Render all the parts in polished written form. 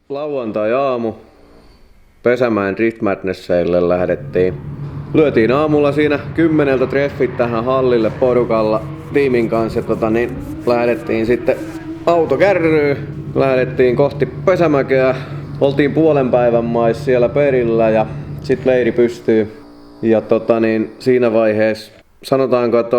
Lauantai-aamu. Pesämäen Drift Madnessille lähdettiin. Lyötiin aamulla siinä 10 treffit tähän hallille porukalla tiimin kanssa. Lähdettiin sitten autokärryyn. Lähdettiin kohti Pesämäkeä. Oltiin puolen päivän mais siellä perillä ja sit leiri pystyy. Ja siinä vaiheessa sanotaanko, että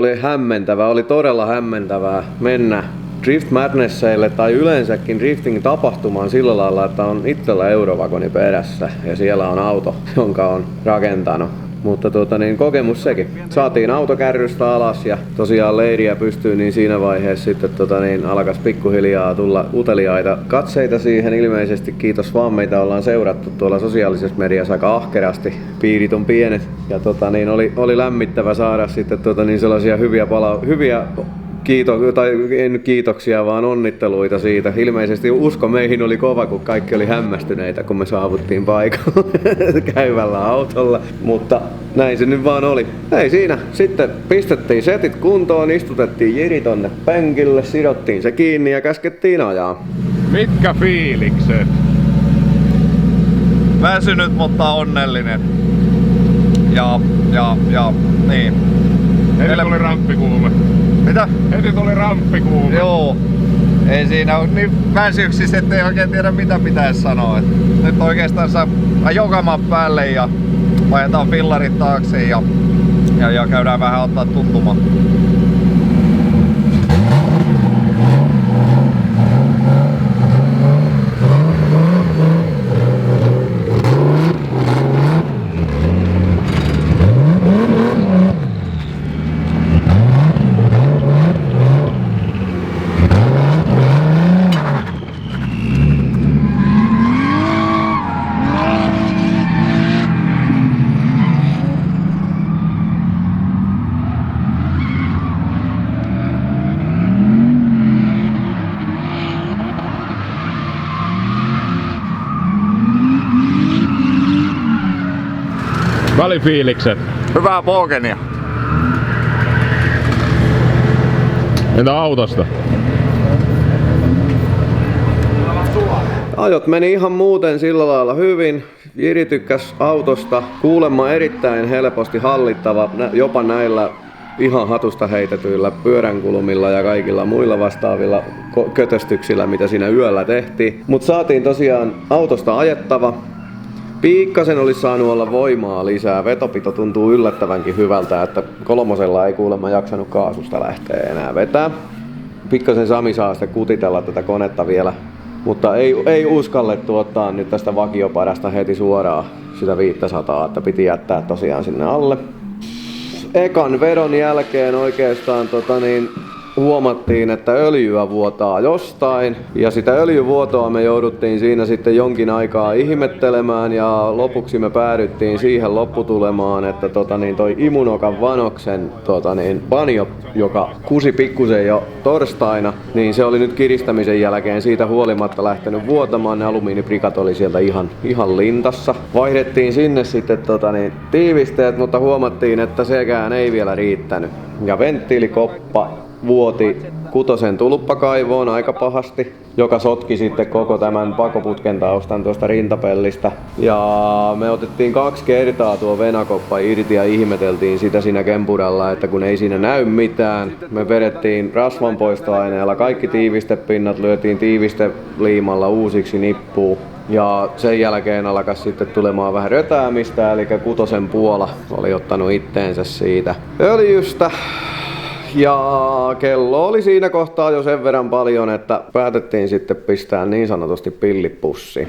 oli todella hämmentävää mennä Drift Madnessille tai yleensäkin drifting tapahtumaan sillä lailla, että on itsellä eurovagoni perässä ja siellä on auto, jonka on rakentanut. Mutta kokemus sekin. Saatiin autokärrystä alas ja tosiaan leiriä pystyy, niin siinä vaiheessa sitten alkas pikkuhiljaa tulla uteliaita katseita siihen. Ilmeisesti kiitos vaan, meitä ollaan seurattu tuolla sosiaalisessa mediassa aika ahkerasti. Piirit on pienet ja oli lämmittävä saada sitten sellaisia hyviä kiitoksia, vaan onnitteluita siitä. Ilmeisesti usko meihin oli kova, kun kaikki oli hämmästyneitä, kun me saavuttiin paikalle käyvällä autolla. Mutta näin se nyt vaan oli. Ei siinä. Sitten pistettiin setit kuntoon, istutettiin Jiri tonne penkille, sidottiin se kiinni ja käskettiin ajaa. Mitkä fiilikset? Väsynyt, mutta onnellinen. Ja niin. Heti tuli ramppikuume. Mitä? Heti tuli ramppikuume. Joo. Ei siinä ole niin väsyksissä, ettei oikein tiedä mitä pitäisi sanoa. Nyt oikeastaan saa jokamaan päälle ja vaihdetaan fillarit taakse ja käydään vähän ottaa tuntumaan. Välifiilikset. Hyvää polkenia. Entä autosta? Ajot meni ihan muuten sillä lailla hyvin. Jiri tykkäs autosta. Kuulemma erittäin helposti hallittava, jopa näillä ihan hatusta heitetyillä pyöränkulmilla ja kaikilla muilla vastaavilla kötöstyksillä, mitä siinä yöllä tehtiin. Mut saatiin tosiaan autosta ajettava. Pikkasen olisi saanut olla voimaa lisää. Vetopito tuntuu yllättävänkin hyvältä, että kolmosella ei kuulemma jaksanut kaasusta lähteä enää vetää. Pikkasen Sami saa sitten kutitella tätä konetta vielä, mutta ei uskallettu ottaa nyt tästä vakiopadasta heti suoraan sitä 500, että piti jättää tosiaan sinne alle. Ekan vedon jälkeen oikeastaan huomattiin, että öljyä vuotaa jostain ja sitä öljyvuotoa me jouduttiin siinä sitten jonkin aikaa ihmettelemään ja lopuksi me päädyttiin siihen lopputulemaan, että toi Immunokan Vanoksen panjo, joka kusi pikkusen jo torstaina, niin se oli nyt kiristämisen jälkeen siitä huolimatta lähtenyt vuotamaan. Ne alumiiniprikat oli sieltä ihan lintassa. Vaihdettiin sinne sitten tiivisteet, mutta huomattiin, että sekään ei vielä riittänyt. Ja venttiilikoppa vuoti 6 tulppakaivoon aika pahasti, joka sotki sitten koko tämän pakoputken taustan tuosta rintapellistä. Ja me otettiin 2 kertaa tuo venakoppa irti ja ihmeteltiin sitä siinä kempuralla, että kun ei siinä näy mitään. Me vedettiin rasvanpoistoaineella kaikki tiivistepinnat, lyötiin tiivisteliimalla uusiksi nippuun. Ja sen jälkeen alkas sitten tulemaan vähän rötäämistä, eli 6 puola oli ottanut itteensä siitä öljystä. Ja kello oli siinä kohtaa jo sen verran paljon, että päätettiin sitten pistää niin sanotusti pillipussiin.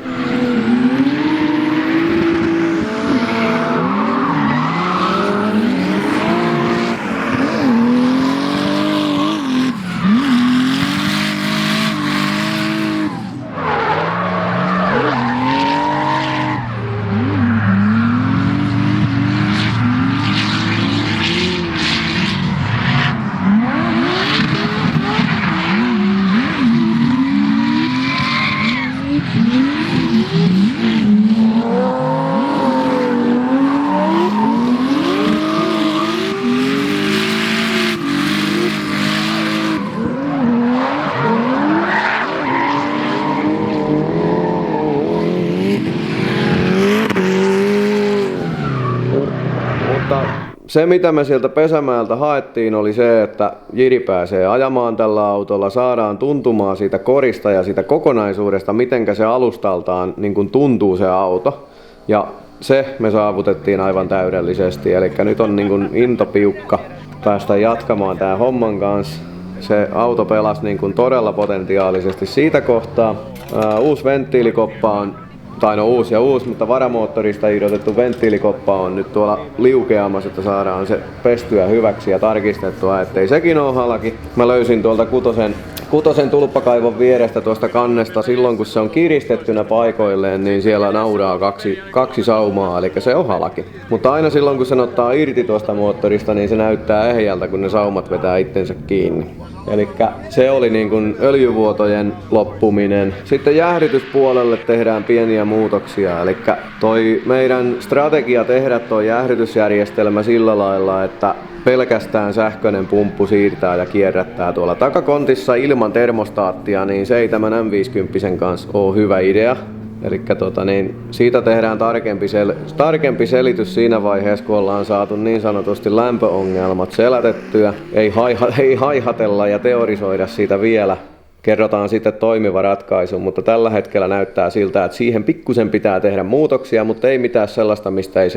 se mitä me sieltä Pesämäeltä haettiin oli se, että Jiri pääsee ajamaan tällä autolla, saadaan tuntumaan siitä korista ja siitä kokonaisuudesta, mitenkä se alustaltaan niin kuin tuntuu se auto. Ja se me saavutettiin aivan täydellisesti, eli nyt on niin kuin into piukka päästä jatkamaan tämän homman kanssa. Se auto pelasi niin kuin todella potentiaalisesti siitä kohtaa. Uusi venttiilikoppa on, tai no uusi, mutta varamoottorista irrotettu venttiilikoppa on nyt tuolla liukeamassa, että saadaan se pestyä hyväksi ja tarkistettua, ettei sekin ole halki. Mä löysin tuolta kutosen tulppakaivon vierestä tuosta kannesta silloin, kun se on kiristettynä paikoilleen, niin siellä nauraa kaksi saumaa, eli se on halki. Mutta aina silloin, kun sen ottaa irti tuosta moottorista, niin se näyttää ehjältä, kun ne saumat vetää itsensä kiinni. Eli se oli niin kuin öljyvuotojen loppuminen. Sitten jäähdytyspuolelle tehdään pieniä muutoksia. Eli toi meidän strategia tehdä tuo jäähdytysjärjestelmä sillä lailla, että pelkästään sähköinen pumppu siirtää ja kierrättää tuolla takakontissa ilman termostaattia, niin se ei tämän M50 kanssa ole hyvä idea. Eli siitä tehdään tarkempi selitys siinä vaiheessa, kun ollaan saatu niin sanotusti lämpöongelmat selätettyä. Ei haihatella ja teorisoida siitä vielä. Kerrotaan sitten toimiva ratkaisu, mutta tällä hetkellä näyttää siltä, että siihen pikkusen pitää tehdä muutoksia, mutta ei mitään sellaista, mistä ei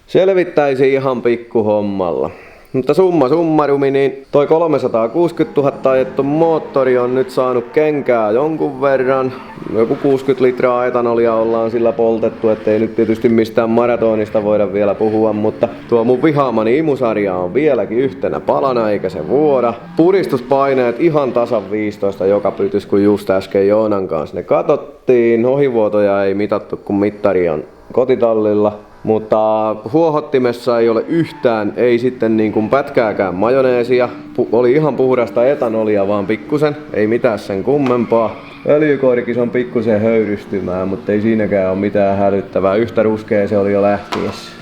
selvittäisi ihan pikkuhommalla. Mutta summa summarumi, niin toi 360 000 ajettu moottori on nyt saanut kenkää jonkun verran. Joku 60 litraa etanolia ollaan sillä poltettu, ettei nyt tietysti mistään maratonista voida vielä puhua, mutta tuo mun vihaamani imusarja on vieläkin yhtenä palana eikä se vuoda. Puristuspaineet ihan tasan 15 joka pytys, kun just äsken Joonan kanssa ne katsottiin. Ohivuotoja ei mitattu, kun mittari on kotitallilla. Mutta huohottimessa ei ole yhtään, ei sitten niin kuin pätkääkään majoneesia. Oli ihan puhdasta etanolia vaan pikkusen, ei mitään sen kummempaa. Öljykorkis on pikkusen höyrystymään, mutta ei siinäkään ole mitään hälyttävää. Yhtä ruskea se oli jo lähtiessä.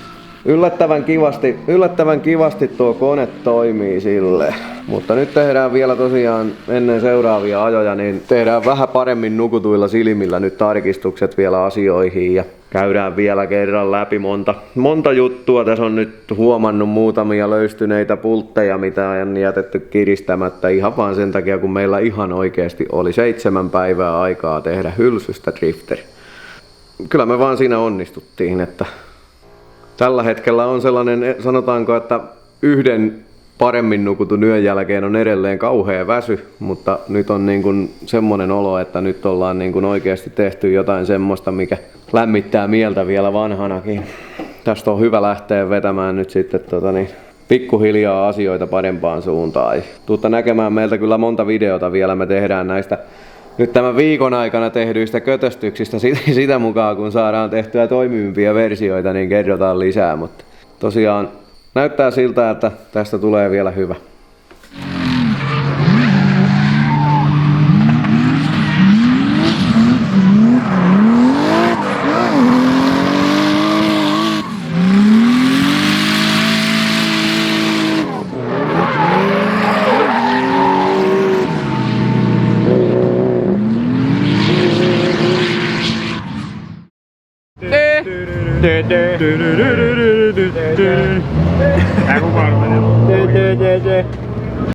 Yllättävän kivasti tuo kone toimii silleen. Mutta nyt tehdään vielä tosiaan ennen seuraavia ajoja, niin tehdään vähän paremmin nukutuilla silmillä nyt tarkistukset vielä asioihin ja käydään vielä kerran läpi monta juttua. Tässä on nyt huomannut muutamia löystyneitä pultteja, mitä on jätetty kiristämättä ihan vaan sen takia, kun meillä ihan oikeasti oli 7 päivää aikaa tehdä hylsystä drifteri. Kyllä me vaan siinä onnistuttiin, että tällä hetkellä on sellainen, sanotaanko, että yhden paremmin nukutun yön jälkeen on edelleen kauhea väsy, mutta nyt on niin kuin semmoinen olo, että nyt ollaan niin kuin oikeasti tehty jotain semmoista, mikä lämmittää mieltä vielä vanhanakin. Tästä on hyvä lähteä vetämään nyt sitten pikkuhiljaa asioita parempaan suuntaan. Tuutta näkemään meiltä kyllä monta videota vielä, me tehdään näistä nyt tämän viikon aikana tehdyistä kötöstyksistä sitä mukaan, kun saadaan tehtyä toimivimpia versioita, niin kerrotaan lisää, mutta tosiaan näyttää siltä, että tästä tulee vielä hyvä. Kukaan meni